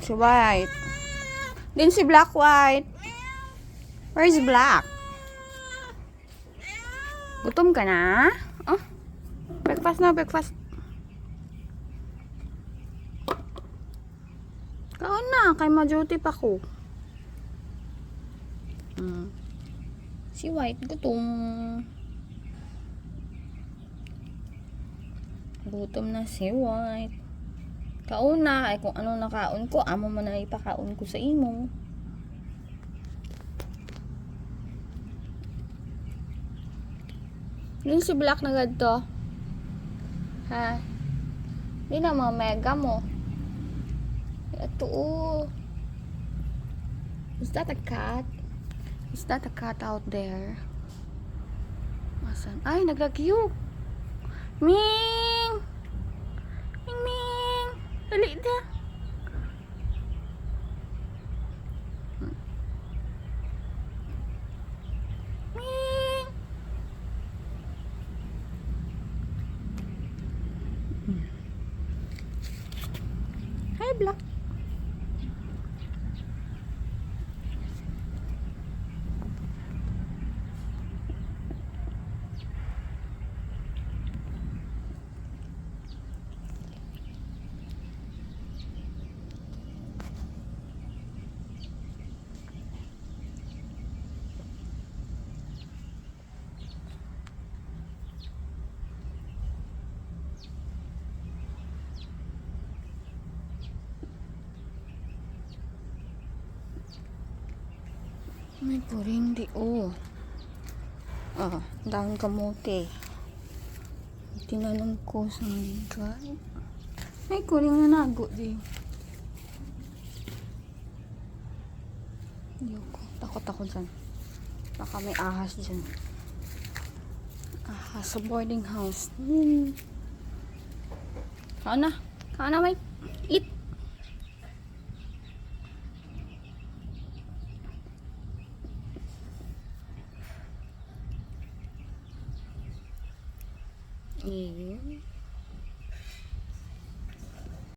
Si White. Din si Black White. Where is Black? Gutom ka na? Oh, breakfast na, breakfast. Kaon na, kay ma-duty pa ko. Si White, gutom. Gutom na si White. Kaon na, ay kung anong nakaon ko, amo man na ipakaon ko sa imo. Yun si Black na gadto. Ha? Di na mga mega mo. Ito oh. Is that a cat? Is that a cat out there? Asan? Ay, naglagyo. Ming! Ming Ming! Dali na. Ming! Hi, Black. May puring di oh. Dahon kamote. Tinanong ko sa ligay. May kuring na nago di. Yoko, takot ako dyan. Baka may ahas dyan. Ahas sa boarding house. Kaon na. Kaon na, may. Eat. Eat.